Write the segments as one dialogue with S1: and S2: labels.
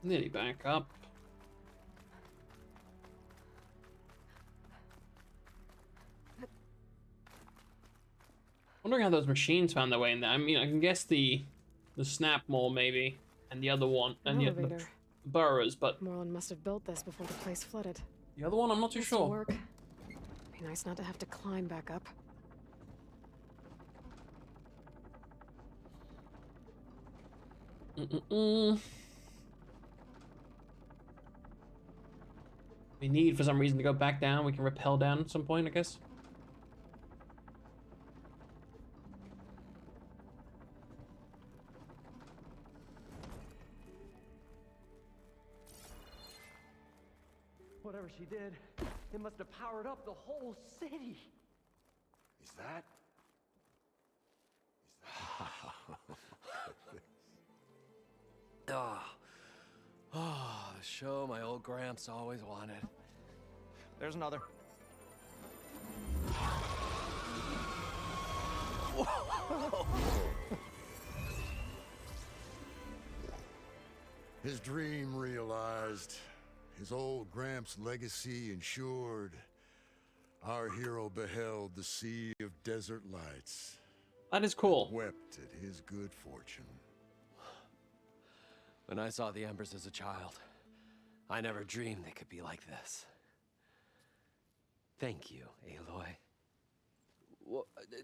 S1: Nearly back up. Wondering how those machines found their way in there. I mean, I can guess the snap mole maybe, and the other one,
S2: An
S1: and the
S2: elevator.
S1: burrows, but
S2: Moreland must have built this before the place flooded.
S1: the other one, I'm not too
S2: This'll
S1: sure.
S2: work. Be nice not to have to climb back up.
S1: We need for some reason to go back down. We can rappel down at some point, I guess.
S3: Whatever she did, it must have powered up the whole city.
S4: Is that?
S3: Oh, the show my old Gramps always wanted.
S5: There's another.
S4: His dream realized. His old Gramps' legacy ensured. Our hero beheld the sea of desert lights.
S1: That is cool.
S4: Wept at his good fortune.
S3: When I saw the Embers as a child, I never dreamed they could be like this. Thank you, Aloy.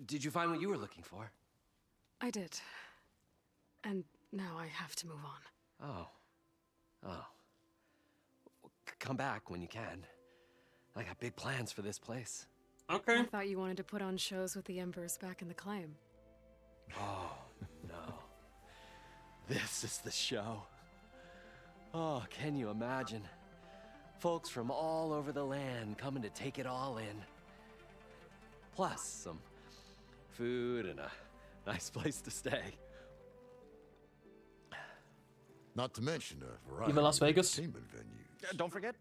S3: Did you find what you were looking for?
S2: I did. And now I have to move on.
S3: Oh. Oh. Come back when you can. I got big plans for this place.
S1: Okay.
S2: I thought you wanted to put on shows with the Embers back in the claim.
S3: Oh, no. This is the show. Oh, can you imagine? Folks from all over the land coming to take it all in. Plus some food and a nice place to stay.
S4: Not to mention a variety
S1: Even Las
S4: of
S1: Vegas?
S4: entertainment venues.
S5: Don't forget,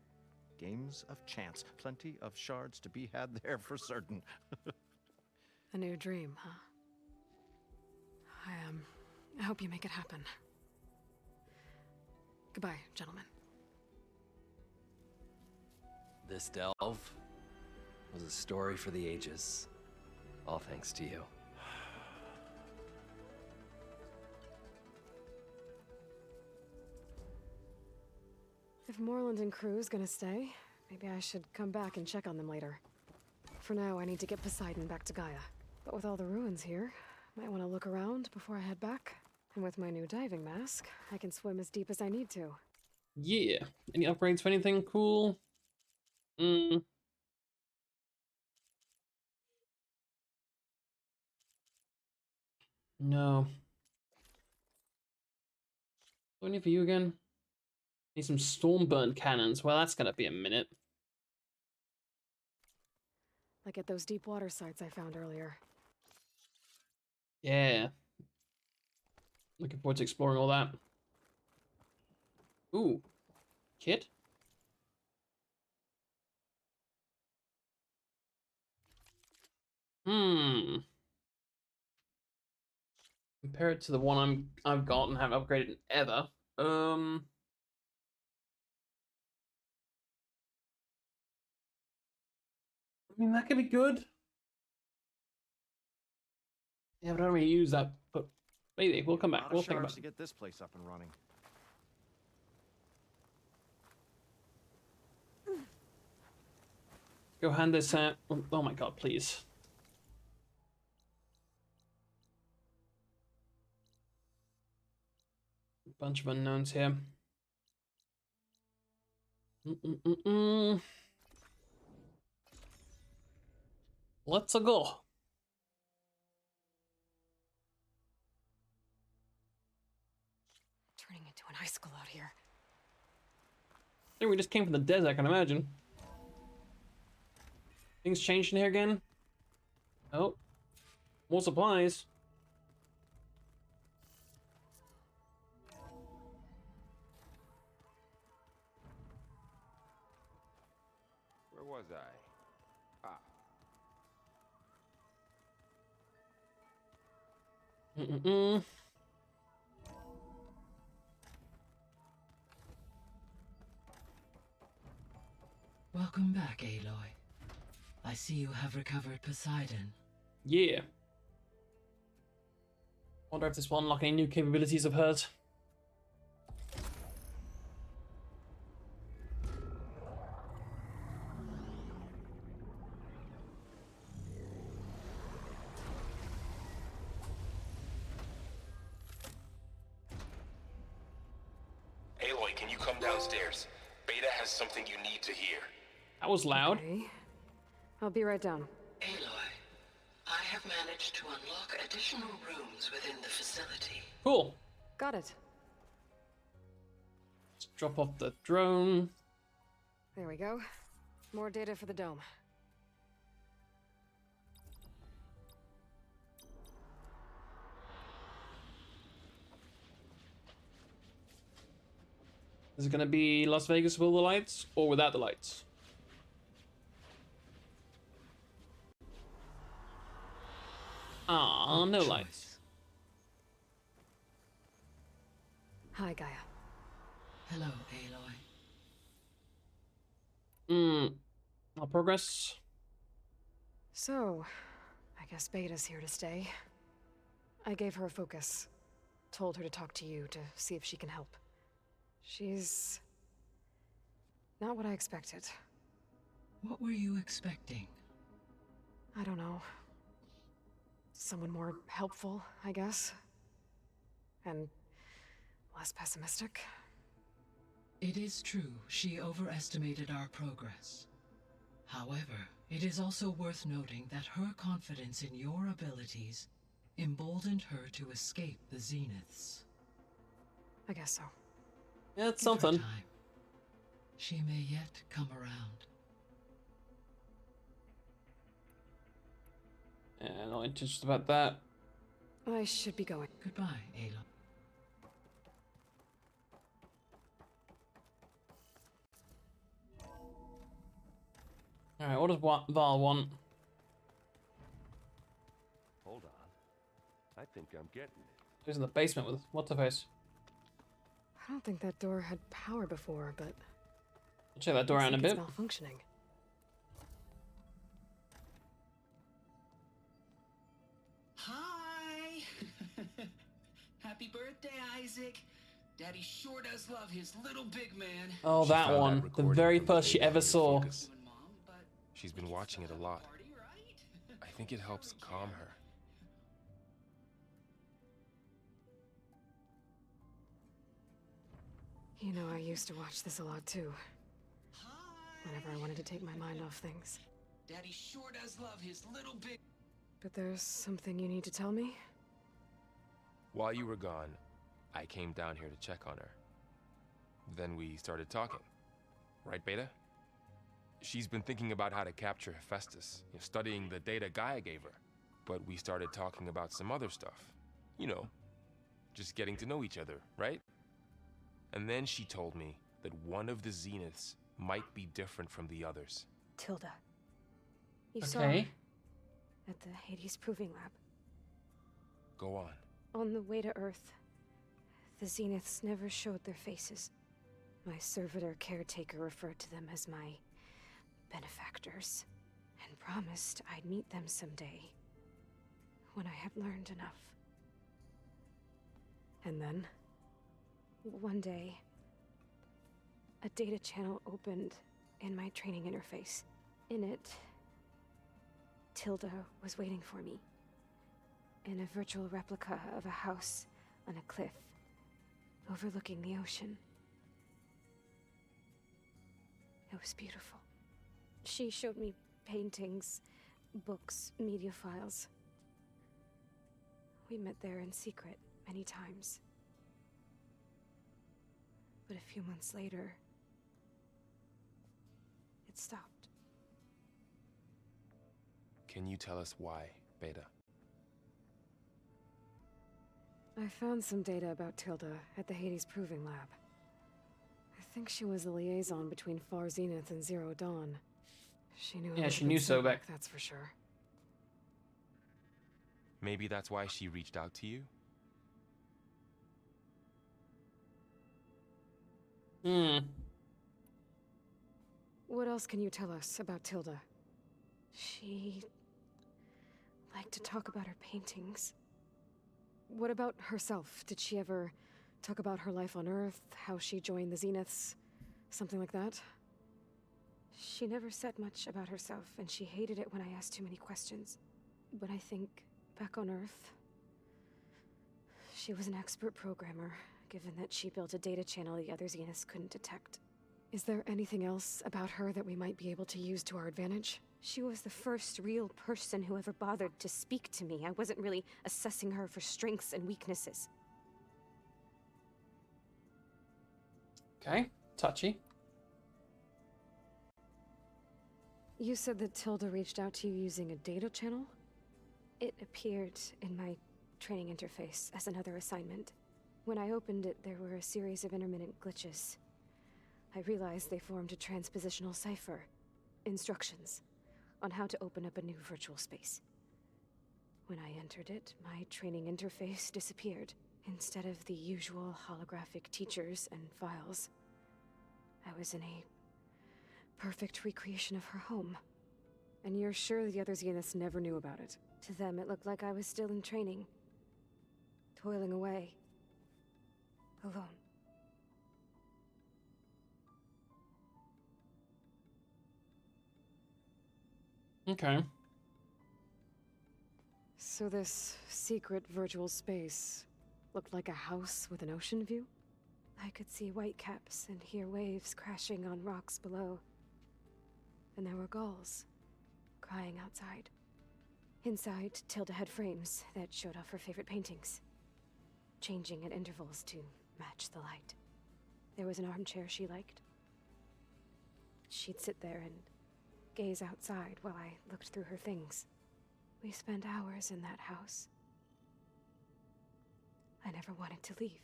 S5: games of chance. Plenty of shards to be had there for certain.
S2: A new dream, huh? I hope you make it happen. Goodbye, gentlemen.
S3: This delve was a story for the ages. All thanks to you.
S2: If Moreland and crew's gonna stay, maybe I should come back and check on them later. For now, I need to get Poseidon back to Gaia. But with all the ruins here, might want to look around before I head back. And with my new diving mask, I can swim as deep as I need to.
S1: Yeah. Any upgrades for anything cool? No. What do I need for you again? Need some Stormburn cannons. Well, that's gonna be a minute.
S2: Like at those deep water sites I found earlier.
S1: Yeah. Looking forward to exploring all that. Ooh. Kit? Compare it to the one I've got and haven't upgraded ever. I mean, that could be good. Yeah, but I don't really use that. But maybe we'll come back. We'll think about
S5: to
S1: it.
S5: get this place up and running.
S1: Go hand this out. Oh my god, please. Bunch of unknowns here. Let's go.
S2: Turning into an icicle out here.
S1: I think we just came from the desert, I can imagine. Things changed in here again? Oh. More supplies.
S6: Where was I? Ah.
S7: Welcome back, Aloy. I see you have recovered Poseidon.
S1: Yeah. Wonder if this will unlock any new capabilities of hers.
S8: Aloy, can you come downstairs? Beta has something you need to hear.
S1: That was loud.
S2: Okay. I'll be right down.
S7: Aloy, I have managed to unlock additional rooms within the facility.
S1: Cool.
S2: Got it.
S1: Let's drop off the drone.
S2: There we go. More data for the dome.
S1: Is it gonna be Las Vegas with all the lights or without the lights? Ah, no
S7: Choice.
S1: lights.
S2: Hi, Gaia.
S7: Hello, Aloy.
S1: Our progress.
S2: So, I guess Beta's here to stay. I gave her a focus. Told her to talk to you to see if she can help. She's not what I expected.
S7: What were you expecting?
S2: I don't know. Someone more helpful, I guess. And less pessimistic.
S7: It is true she overestimated our progress. However, it is also worth noting that her confidence in your abilities emboldened her to escape the Zeniths.
S2: I guess so.
S1: Yeah, it's
S7: Give her
S1: something.
S7: time. She may yet come around.
S1: Yeah, not interested about that.
S2: I should be going.
S7: Goodbye, Aloy.
S1: Alright, what does Val want?
S6: Hold on. I think I'm getting it.
S1: She's in the basement with what's her face.
S2: I don't think that door had power before, but
S1: I'll check that door out in a
S2: looks
S1: bit.
S2: like it's malfunctioning.
S9: Hi! Happy birthday, Isaac. Daddy sure does love his little big man.
S1: Oh,
S8: She
S1: that
S8: found that
S1: one. The
S8: recording
S1: very
S8: from the
S1: first she
S8: data
S1: ever
S8: on
S1: saw.
S8: Focus.
S9: You and Mom, but
S8: She's been watching it a lot.
S9: party, right?
S8: I think it helps calm her.
S2: You know, I used to watch this a lot too,
S9: Hi!
S2: whenever I wanted to take my mind off things.
S9: Daddy sure does love his little big.
S2: But there's something you need to tell me?
S8: While you were gone, I came down here to check on her. Then we started talking. Right, Beta? She's been thinking about how to capture Hephaestus, studying the data Gaia gave her. But we started talking about some other stuff. You know, just getting to know each other, right? And then she told me that one of the Zeniths might be different from the others.
S2: Tilda. You saw her
S1: Okay.
S2: at the Hades Proving Lab.
S8: Go on.
S2: On the way to Earth, the Zeniths never showed their faces. My servitor caretaker referred to them as my benefactors, and promised I'd meet them someday, when I had learned enough. And then, one day, a data channel opened in my training interface. In it, Tilda was waiting for me, in a virtual replica of a house on a cliff overlooking the ocean. It was beautiful. She showed me paintings, books, media files. We met there in secret many times. But a few months later, it stopped.
S8: Can you tell us why, Beta?
S2: I found some data about Tilda at the Hades Proving Lab. I think she was the liaison between Far Zenith and Zero Dawn. She knew.
S1: Yeah, she
S2: Elizabeth
S1: knew Sobek.
S2: That's for sure.
S8: Maybe that's why she reached out to you?
S2: What else can you tell us about Tilda? She liked to talk about her paintings. What about herself? Did she ever talk about her life on Earth, how she joined the Zeniths, something like that? She never said much about herself, and she hated it when I asked too many questions. But I think, back on Earth, she was an expert programmer, given that she built a data channel the other Zeniths couldn't detect. Is there anything else about her that we might be able to use to our advantage?
S10: She was the first real person who ever bothered to speak to me. I wasn't really assessing her for strengths and weaknesses.
S1: Okay, touchy.
S2: You said that Tilda reached out to you using a data channel?
S10: It appeared in my training interface as another assignment. When I opened it, there were a series of intermittent glitches. I realized they formed a transpositional cipher. Instructions on how to open up a new virtual space. When I entered it, my training interface disappeared. Instead of the usual holographic teachers and files, I was in a perfect recreation of her home.
S2: And you're sure the other Zeniths never knew about it?
S10: To them, it looked like I was still in training. Toiling away. Alone.
S1: Okay.
S2: So this secret virtual space looked like a house with an ocean view?
S10: I could see whitecaps and hear waves crashing on rocks below. And there were gulls crying outside. Inside, Tilda had frames that showed off her favorite paintings, changing at intervals to match the light. There was an armchair she liked. She'd sit there and gaze outside while I looked through her things. We spent hours in that house. I never wanted to leave.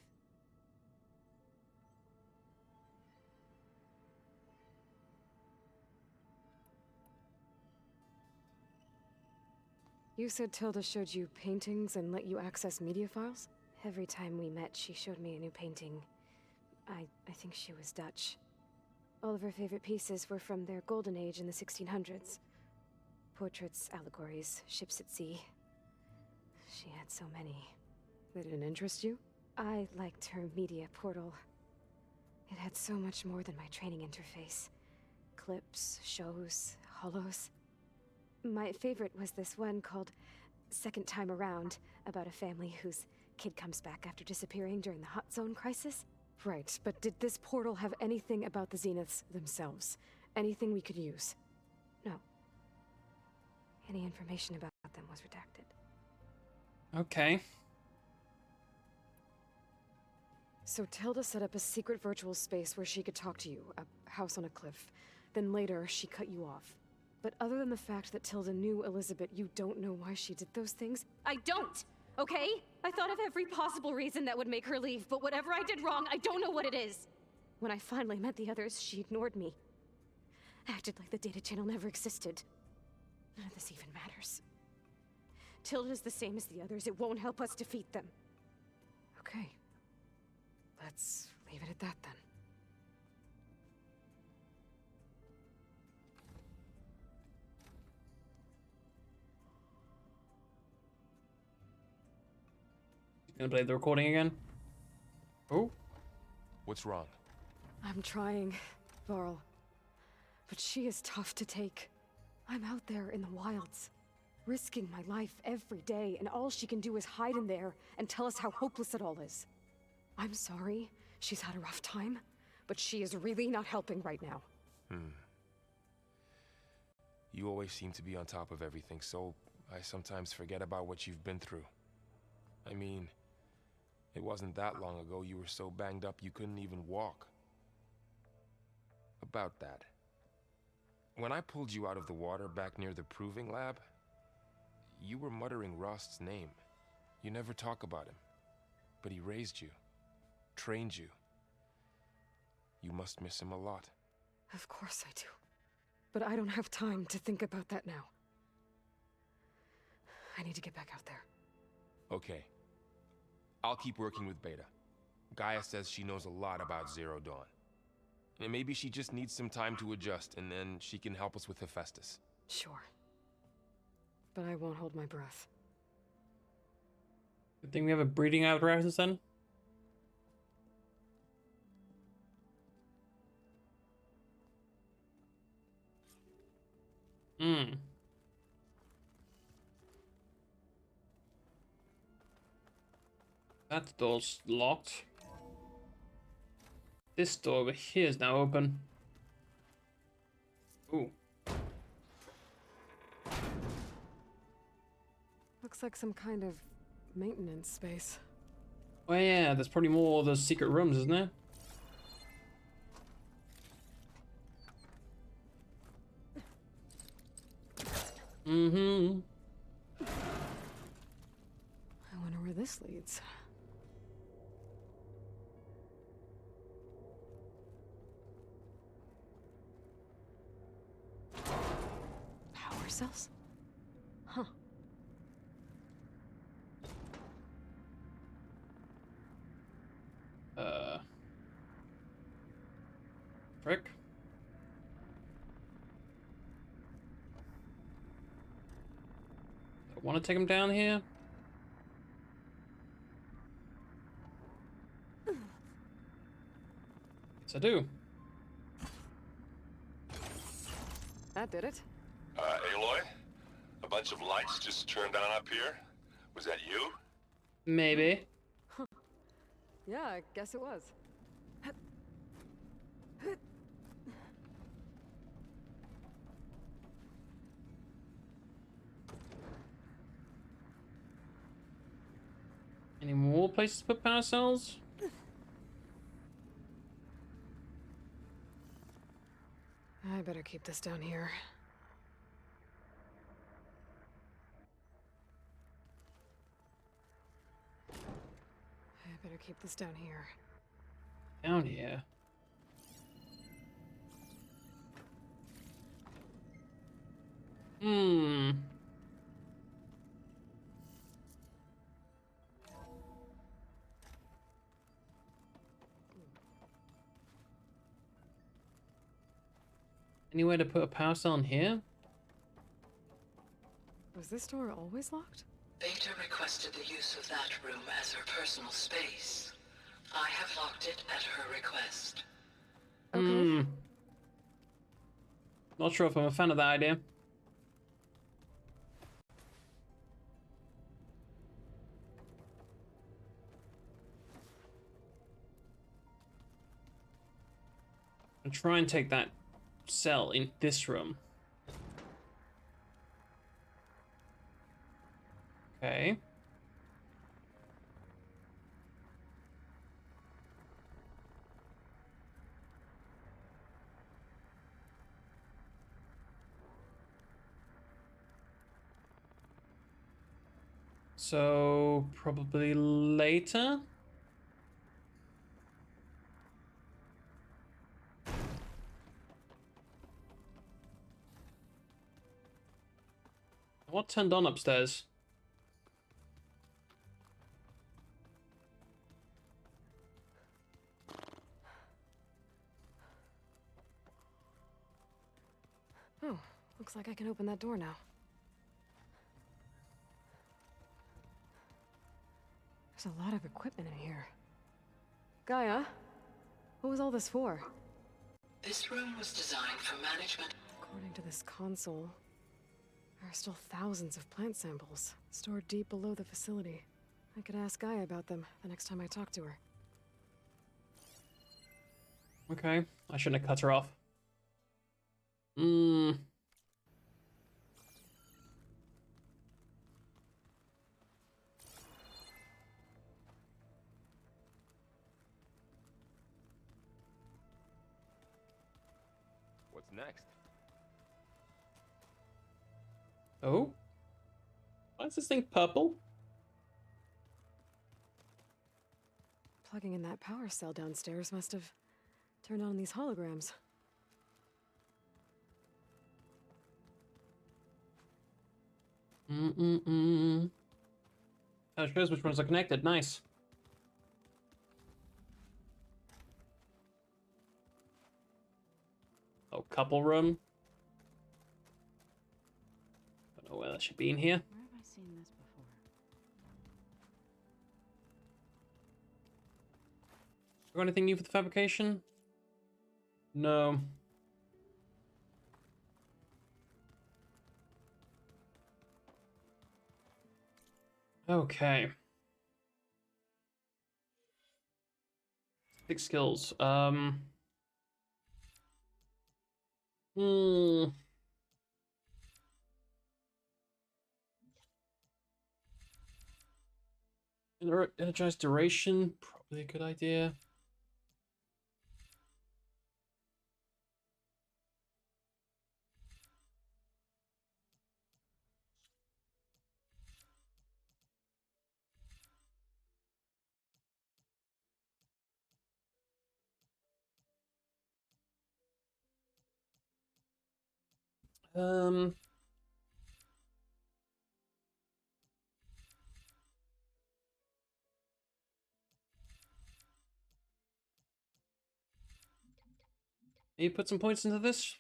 S2: You said Tilda showed you paintings and let you access media files?
S10: Every time we met, she showed me a new painting. I think she was Dutch. All of her favorite pieces were from their golden age in the 1600s. Portraits, allegories, ships at sea. She had so many.
S2: They didn't interest you?
S10: I liked her media portal. It had so much more than my training interface. Clips, shows, holos. My favorite was this one called Second Time Around, about a family whose kid comes back after disappearing during the Hot Zone crisis.
S2: Right, but did this portal have anything about the Zeniths themselves? Anything we could use?
S10: No. Any information about them was redacted.
S1: Okay.
S2: So Tilda set up a secret virtual space where she could talk to you, a house on a cliff. Then later, she cut you off. But other than the fact that Tilda knew Elizabeth, you don't know why she did those things?
S10: I don't! Okay? I thought of every possible reason that would make her leave, but whatever I did wrong, I don't know what it is. When I finally met the others, she ignored me. Acted like the data channel never existed. None of this even matters. Tilda's the same as the others. It won't help us defeat them.
S2: Okay. Let's leave it at that then.
S1: Gonna play the recording again? Oh.
S8: What's wrong?
S2: I'm trying, Varl. But she is tough to take. I'm out there in the wilds, risking my life every day, and all she can do is hide in there and tell us how hopeless it all is. I'm sorry, she's had a rough time, but she is really not helping right now.
S8: You always seem to be on top of everything, so I sometimes forget about what you've been through. I mean, it wasn't that long ago you were so banged up you couldn't even walk. About that. When I pulled you out of the water back near the proving lab, you were muttering Rost's name. You never talk about him. But he raised you, trained you. You must miss him a lot.
S2: Of course I do. But I don't have time to think about that now. I need to get back out there.
S8: Okay. I'll keep working with Beta. Gaia says she knows a lot about Zero Dawn. And maybe she just needs some time to adjust, and then she can help us with Hephaestus.
S2: Sure. But I won't hold my breath.
S1: Good thing we have a breeding apparatus then. Hmm. That door's locked. This door over here is now open. Ooh.
S2: Looks like some kind of maintenance space.
S1: Oh yeah, there's probably more of those secret rooms, isn't there? Mm-hmm.
S2: I wonder where this leads. Power cells? Huh.
S1: Frick. I want to take him down here. Yes, I do.
S2: That did it.
S6: Aloy? A bunch of lights just turned on up here? Was that you?
S1: Maybe.
S2: Yeah, I guess it was.
S1: Any more places to put power cells?
S2: I better keep this down here. I better keep this down here.
S1: Down here. Hmm. Any way to put a power cell in here?
S2: Was this door always locked?
S7: Beta requested the use of that room as her personal space. I have locked it at her request.
S2: Okay.
S1: Hmm. Not sure if I'm a fan of that idea. I'll try and take that cell in this room. Okay. So probably later. What turned on upstairs?
S2: Oh, looks like I can open that door now. There's a lot of equipment in here. Gaia, what was all this for?
S7: This room was designed for management.
S2: According to this console, there are still thousands of plant samples stored deep below the facility. I could ask Gaia about them the next time I talk to her.
S1: Okay, I shouldn't have cut her off. Hmm.
S8: What's next?
S1: Oh? Why is this thing purple?
S2: Plugging in that power cell downstairs must have turned on these holograms.
S1: That shows which ones are connected. Nice. couple room. Don't know where that should be in here.
S11: Where have I seen this before?
S1: Got anything new for the fabrication? No. Okay. Big skills. Energized duration, probably a good idea. Um, Maybe put some points into this.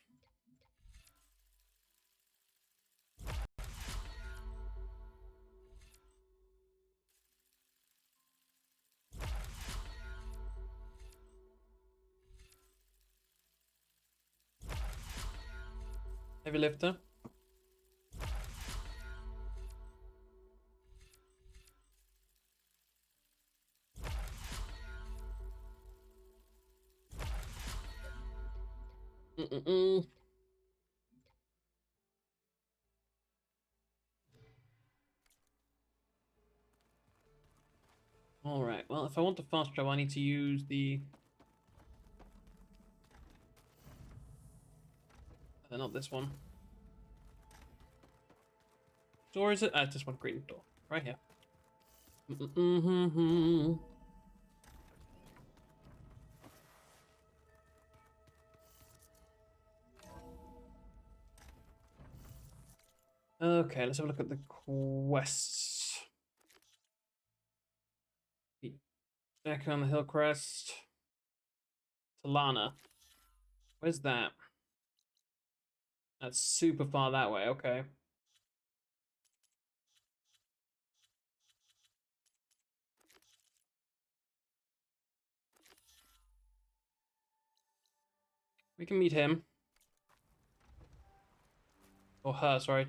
S1: Heavy lifter. Alright, well, if I want to fast travel, I need to use the... not this one. Door is it? It's this one, green door. Right here. Okay, let's have a look at the quests. Back on the Hillcrest. Talana. Where's that? That's super far that way, okay. We can meet him. Or her, sorry.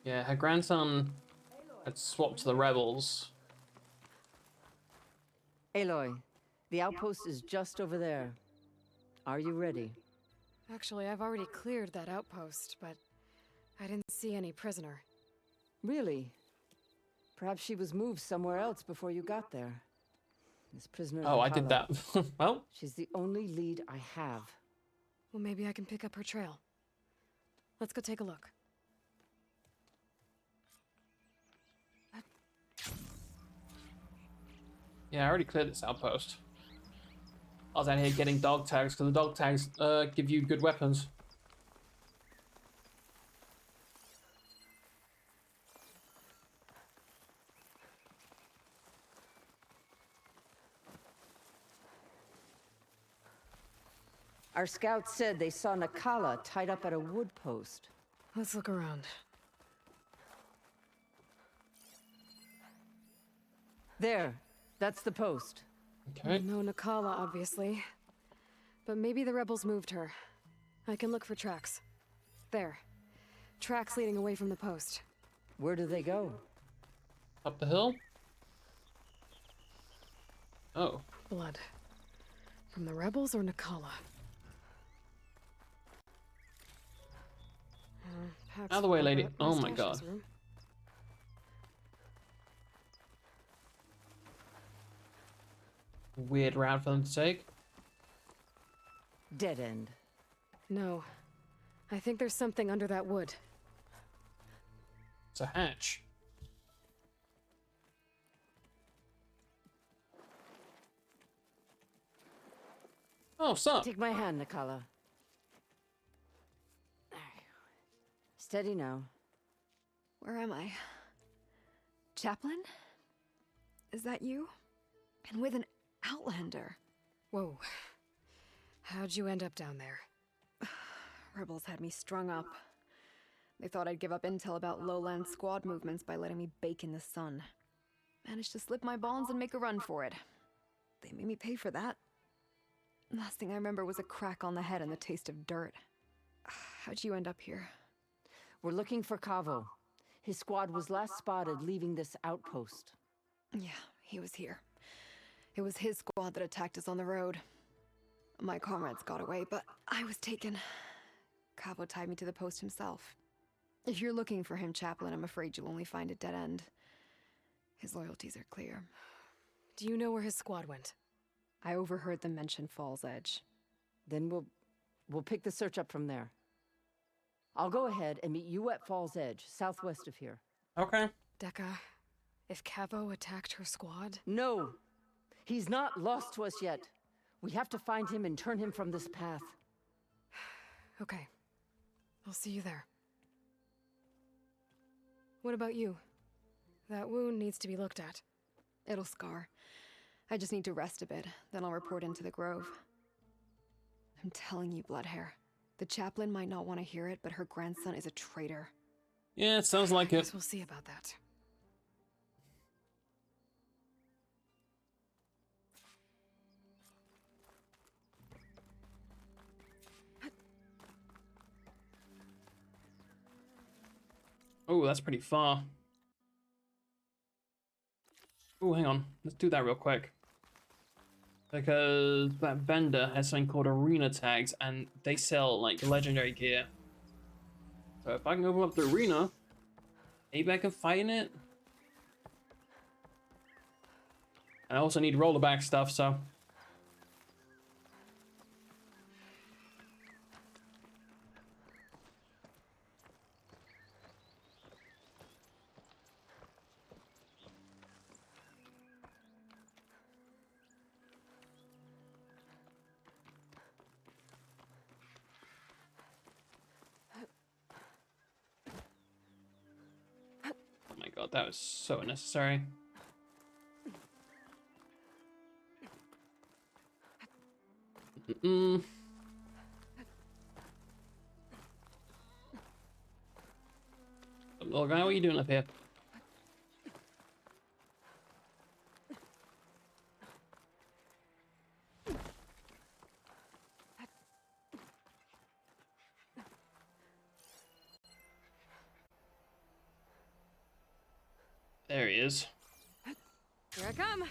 S1: Yeah, her grandson had swapped to the rebels.
S11: Aloy, the outpost is just over there. Are you ready?
S2: Actually, I've already cleared that outpost, but I didn't see any prisoner.
S11: Really? Perhaps she was moved somewhere else before you got there. This prisoner.
S1: Oh, I did that. Well,
S11: she's the only lead I have.
S2: Well, maybe I can pick up her trail. Let's go take a look.
S1: yeah, I already cleared this outpost. I was out here getting dog tags because the dog tags give you good weapons.
S11: Our scouts said they saw Nakala tied up at a wood post.
S2: Let's look around.
S11: There, that's the post.
S1: Okay.
S2: No Nakala, obviously. But maybe the rebels moved her. I can look for tracks. There. Tracks leading away from the post.
S11: Where do they go?
S1: Up the hill? Oh.
S2: Blood. From the rebels or Nakala?
S1: Out of the way, lady. Oh my god. weird route for them to take.
S11: Dead end.
S2: No. I think there's something under that wood.
S1: It's a hatch. Oh, sup?
S11: Take my hand, Nikala. Steady now.
S12: Where am I? Chaplain? Is that you? And with an Outlander.
S2: Whoa. How'd you end up down there?
S12: Rebels had me strung up. They thought I'd give up intel about lowland squad movements by letting me bake in the sun. Managed to slip my bonds and make a run for it. They made me pay for that. Last thing I remember was a crack on the head and the taste of dirt. How'd you end up here?
S11: We're looking for Cavo. His squad was last spotted leaving this outpost.
S12: Yeah, he was here. It was his squad that attacked us on the road. My comrades got away, but I was taken. Cavo tied me to the post himself. If you're looking for him, Chaplain, I'm afraid you'll only find a dead end. His loyalties are clear.
S2: Do you know where his squad went?
S12: I overheard them mention Fall's Edge.
S11: Then we'll pick the search up from there. I'll go ahead and meet you at Fall's Edge, southwest of here.
S1: Okay.
S2: Dekka, if Cavo attacked her squad?
S11: No! He's not lost to us yet. We have to find him and turn him from this path.
S2: Okay. I'll see you there. What about you? That wound needs to be looked at.
S12: It'll scar. I just need to rest a bit, then I'll report into the Grove. I'm telling you, Bloodhair. The chaplain might not want to hear it, but her grandson is a traitor.
S1: Yeah, it sounds like
S2: I
S1: it.
S2: guess we'll see about that.
S1: Oh, that's pretty far. Oh, hang on. Let's do that real quick. Because that vendor has something called arena tags, and they sell, like, legendary gear. So if I can open up the arena, maybe I can fight in it. I also need rollerback stuff, so... Oh my god, that was so unnecessary. Mm-mm. Little guy, what are you doing up here? There he is.
S12: Here I come.